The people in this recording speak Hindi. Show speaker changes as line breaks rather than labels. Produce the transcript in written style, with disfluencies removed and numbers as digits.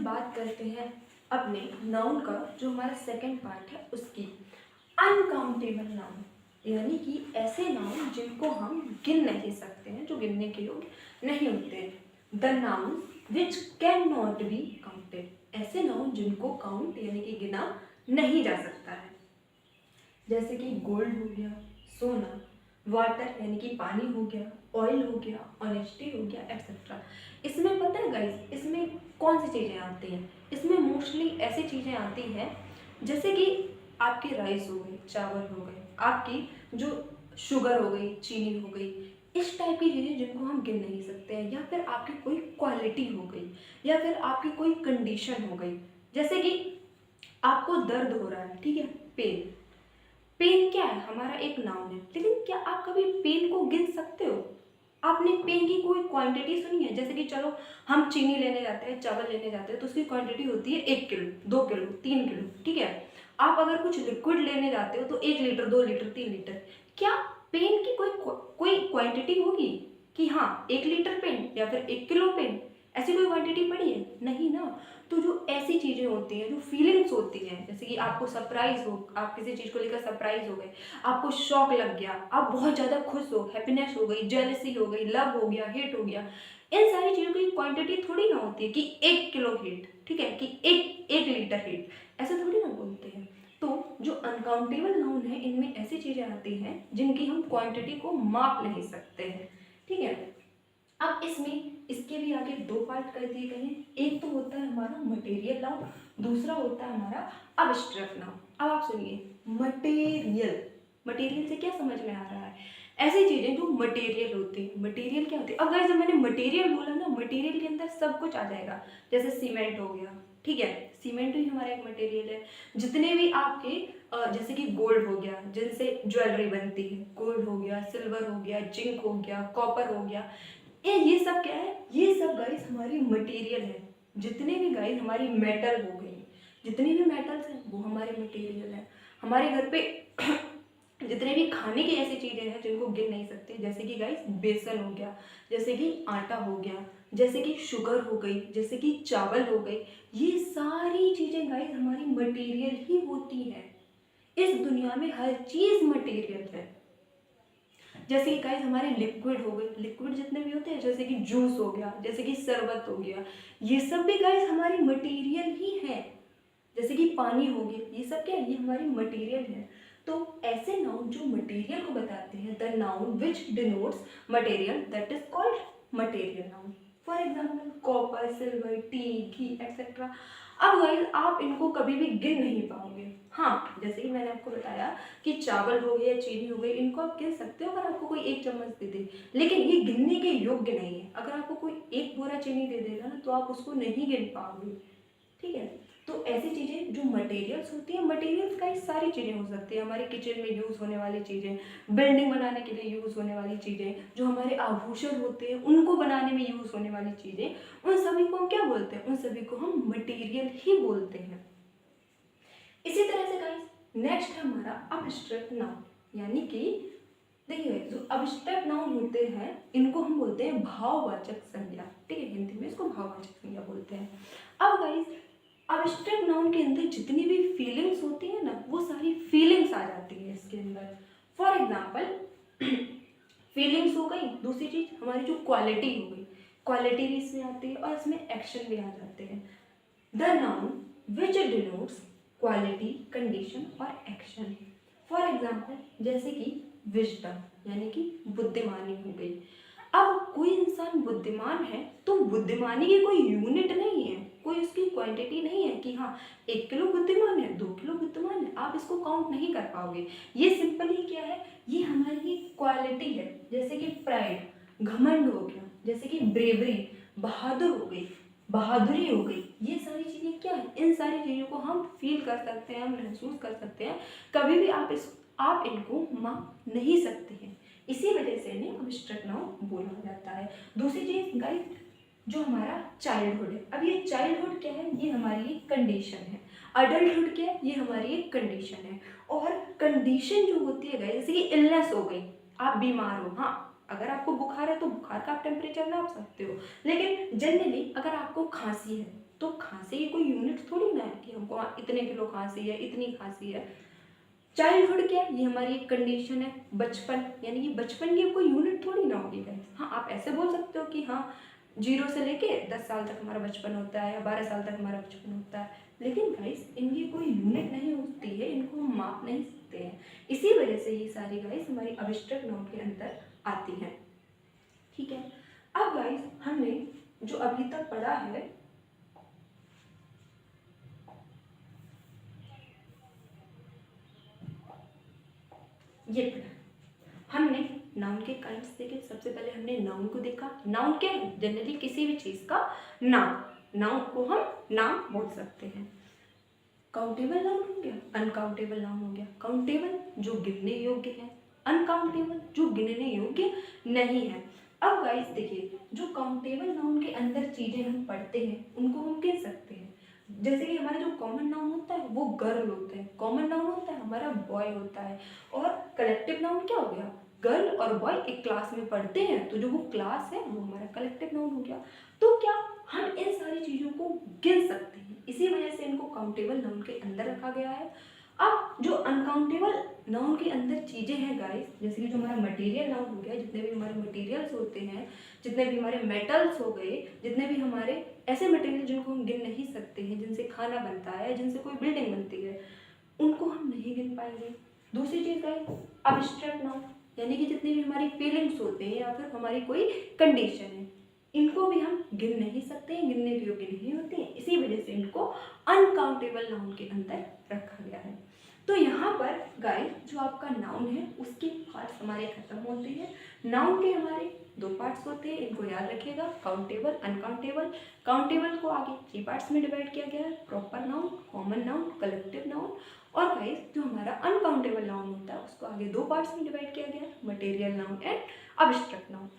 बात करते हैं अपने नाउन का, जो हमारा सेकंड पार्ट है उसकी। अनकाउंटेबल नाउन यानी कि ऐसे नाउन जिनको हम गिन नहीं सकते हैं, जो गिनने के योग्य नहीं होते। The noun which can not be counted, ऐसे नाउन जिनको काउंट यानी कि गिना नहीं जा सकता है। जैसे कि गोल्ड हो गया, सोना, वाटर यानी कि पानी हो गया, ऑयल हो गया, ऑनेस्टी हो गया, एक्सेट्रा। इसमें पता है गाइस, इसमें कौन सी चीज़ें आती हैं? इसमें मोस्टली ऐसी चीज़ें आती हैं जैसे कि आपके राइस हो गए, चावल हो गए, आपकी जो शुगर हो गई, चीनी हो गई, इस टाइप की चीज़ें जिनको हम गिन नहीं सकते हैं। या फिर आपकी कोई क्वालिटी हो गई, या फिर आपकी कोई कंडीशन हो गई। जैसे कि आपको दर्द हो रहा है, ठीक है, पेन। पेन क्या है? हमारा एक नाउन है, लेकिन क्या आप कभी पेन को गिन सकते हो? आपने पेन की कोई क्वांटिटी सुनी है? जैसे कि चलो हम चीनी लेने जाते हैं, चावल लेने जाते हैं, तो उसकी क्वांटिटी होती है 1 किलो, 2 किलो, 3 किलो, ठीक है। आप अगर कुछ लिक्विड लेने जाते हो तो 1 लीटर, 2 लीटर, 3 लीटर। क्या पेन की कोई क्वांटिटी होगी कि हाँ 1 लीटर पेन या फिर 1 किलो पेन, ऐसी कोई क्वांटिटी पड़ी है? नहीं ना। तो जो ऐसी चीज़ें होती हैं, जो फीलिंग्स होती हैं, जैसे कि आपको सरप्राइज हो, आप किसी चीज़ को लेकर सरप्राइज हो गए, आपको शॉक लग गया, आप बहुत ज़्यादा खुश हो, हैप्पीनेस हो गई, जेलसी हो गई, लव हो गया, हेट हो गया, इन सारी चीज़ों की क्वांटिटी थोड़ी ना होती है कि 1 किलो हेट, ठीक है, कि एक लीटर हेट, ऐसे थोड़ी ना बोलते हैं। तो जो अनकाउंटेबल नाउन है, इनमें ऐसी चीज़ें आती हैं जिनकी हम क्वांटिटी को माप नहीं सकते हैं, ठीक है। अब इसमें इसके भी आगे 2 पार्ट कर दिए गए हैं। एक तो होता है हमारा मटेरियल नाउन, दूसरा होता है हमारा अब्स्ट्रैक्ट नाउन। अब आप सुनिए, मटेरियल, मटेरियल से क्या समझ में आ रहा है? ऐसी चीजें जो मटेरियल होती है। मटेरियल क्या होती है? अगर जब मैंने मटेरियल बोला ना, मटेरियल के अंदर सब कुछ आ जाएगा। जैसे सीमेंट हो गया, ठीक है, सीमेंट भी हमारा एक मटेरियल है। जितने भी आपके जैसे कि गोल्ड हो गया, जिनसे ज्वेलरी बनती है, गोल्ड हो गया, सिल्वर हो गया, जिंक हो गया, कॉपर हो गया, ये सब क्या है? ये सब गाइस हमारी मटेरियल है। जितने भी गाइस हमारी मेटल हो गई, जितनी भी मेटल्स हैं वो हमारे मटेरियल है। हमारे घर पे जितने भी खाने की ऐसी चीजें हैं जिनको गिन नहीं सकते, जैसे कि गाइस बेसन हो गया, जैसे कि आटा हो गया, जैसे कि शुगर हो गई, जैसे कि चावल हो गई, ये सारी चीजें गाइस हमारी मटेरियल ही होती है। इस दुनिया में हर चीज मटेरियल है। जैसे कि गाइस हमारे लिक्विड हो गए, लिक्विड जितने भी होते हैं, जैसे कि जूस हो गया, जैसे कि शरबत हो गया, ये सब भी गाइस हमारी मटेरियल ही है। जैसे कि पानी हो गया, ये सब क्या है? ये हमारी मटेरियल है। तो ऐसे नाउन जो मटेरियल को बताते हैं, the noun which denotes material, that is called material noun. For example copper, silver, T, ghee, etcetera. अब गाइस आप इनको कभी भी गिन नहीं पाओगे। हाँ, जैसे कि मैंने आपको बताया कि चावल हो गए, चीनी हो गई, इनको आप गिन सकते हो अगर आपको कोई 1 चम्मच दे दे, लेकिन ये गिनने के योग्य नहीं है। अगर आपको कोई 1 बोरा चीनी दे देगा ना, तो आप उसको नहीं गिन पाओगे, ठीक है। तो ऐसी चीज़ें जो मटेरियल्स होती हैं, मटेरियल्स का ही सारी चीज़ें हो सकती है। हमारे किचन में यूज़ होने वाली चीज़ें, बिल्डिंग बनाने के लिए यूज़ होने वाली चीज़ें, जो हमारे आभूषण होते हैं उनको बनाने में यूज़ होने वाली चीज़ें, उन सभी को हम क्या बोलते हैं? उन सभी को हम मटेरियल ही बोलते हैं। इसी तरह से गाइस नेक्स्ट है हमारा अब्स्ट्रैक्ट नाउन, यानी कि देखिए जो अब्स्ट्रैक्ट नाउन होते हैं इनको हम बोलते हैं भाववाचक संज्ञा, ठीक है, हिंदी में इसको भाववाचक संज्ञा बोलते हैं। अब गाइस अब्स्ट्रैक्ट नाउन के अंदर जितनी भी फीलिंग्स होती है ना, वो सारी फीलिंग्स आ जाती है इसके अंदर। फॉर एग्जाम्पल फीलिंग्स हो गई, दूसरी चीज हमारी जो क्वालिटी हो गई, क्वालिटी भी इसमें आती है, और इसमें एक्शन भी आ जाते हैं। The noun which denotes quality, condition और एक्शन। फॉर एग्जाम्पल जैसे कि विजडम यानी कि बुद्धिमानी हो गई। अब कोई इंसान बुद्धिमान है तो बुद्धिमानी की कोई यूनिट नहीं है, कोई उसकी क्वांटिटी नहीं है कि हाँ 1 किलो बुद्धिमान है, 2 किलो बुद्धिमान है, आप इसको काउंट नहीं कर पाओगे। ये सिंपली क्या है? ये हमारी क्वालिटी है। जैसे कि प्राइड, घमंड हो गया, जैसे कि ब्रेवरी, बहादुर हो गई, बहादुरी हो गई, ये सारी चीज़ें क्या है? इन सारी चीज़ों को हम फील कर सकते हैं, हम महसूस कर सकते हैं। कभी भी आप इनको माप नहीं सकते हैं। इसी वजह से इन्हें अब्स्ट्रैक्ट नाउन बोला जाता है। दूसरी चीज़ गाइस जो हमारा चाइल्डहुड है, अब ये चाइल्डहुड क्या है? ये हमारी एक कंडीशन है। अडल्टहुड क्या है? ये हमारी एक कंडीशन है। और कंडीशन जो होती है गाइस, जैसे कि इलनेस हो गई, आप बीमार हो, हाँ अगर आपको बुखार है तो बुखार का आप टेम्परेचर नाप सकते हो, लेकिन जनरली अगर आपको खांसी है तो खांसी की कोई यूनिट थोड़ी ना है कि हमको इतने किलो खांसी है, इतनी खांसी है। चाइल्डहुड क्या है, ये हमारी एक कंडीशन है, बचपन यानी कि बचपन की कोई यूनिट थोड़ी ना होगी गाइस। हाँ, आप ऐसे बोल सकते हो कि हाँ 0 से लेके 10 साल तक हमारा बचपन होता है या 12 साल तक हमारा बचपन होता है, लेकिन गाइस इनकी कोई यूनिट नहीं होती है, इनको हम माप नहीं सकते हैं। इसी वजह से ये सारी गाइस हमारी अब्स्ट्रैक्ट नाउन के अंदर आती हैं। ठीक है, अब गाइस हमने जो अभी तक पढ़ा है ये पढ़ा, हमने नाउन के काइंड्स देखे। सबसे पहले हमने नाउन को देखा। नाउन क्या है, जनरली किसी भी चीज का नाम, नाउन को हम नाम बोल सकते हैं। काउंटेबल नाउन हो गया, अनकाउंटेबल नाउन हो गया। काउंटेबल जो गिनने योग्य है, अनकाउंटेबल जो गिनने योग्य नहीं है। अब गाइस देखिए, जो काउंटेबल नाउन के अंदर चीजें हम पढ़ते हैं उनको हम गिन सकते हैं। जैसे कि हमारा जो कॉमन नाउन होता है वो गर्ल होता है, कॉमन नाउन होता है हमारा बॉय होता है, और कलेक्टिव नाउन क्या हो गया, गर्ल और बॉय एक क्लास में पढ़ते हैं तो जो वो क्लास है वो हमारा कलेक्टिव नाउन हो गया। तो क्या हम इन सारी चीज़ों को गिन सकते हैं, इसी वजह से इनको काउंटेबल नाउन के अंदर रखा गया है। अब जो अनकाउंटेबल नाउन के अंदर चीज़ें हैं गाइस, जैसे कि जो हमारा मटेरियल नाउन हो गया, जितने भी हमारे मटेरियल्स होते हैं, जितने भी हमारे मेटल्स हो गए, जितने भी हमारे ऐसे मटेरियल जिनको हम गिन नहीं सकते हैं, जिनसे खाना बनता है, जिनसे कोई बिल्डिंग बनती है, उनको हम नहीं गिन पाएंगे। दूसरी चीज़ गाइस, अब्स्ट्रैक्ट नाउन, यानी कि जितनी भी हमारी फीलिंग्स होते हैं या फिर हमारी कोई कंडीशन है, इनको भी हम गिन नहीं सकते हैं, गिनने के योग्य नहीं होते हैं, इसी वजह से इनको अनकाउंटेबल नाउन के अंदर रखा गया है। तो यहाँ पर गाइस जो आपका नाउन है उसके पार्ट्स हमारे खत्म होते हैं। नाउन के हमारे 2 पार्ट्स होते हैं, इनको याद रखिएगा, काउंटेबल, अनकाउंटेबल। काउंटेबल को आगे 3 पार्ट्स में डिवाइड किया गया है, proper noun, common noun, collective noun. और गाइस जो हमारा अनकाउंटेबल नाउन होता है उसको आगे 2 पार्ट्स में डिवाइड किया गया है, material noun and abstract noun.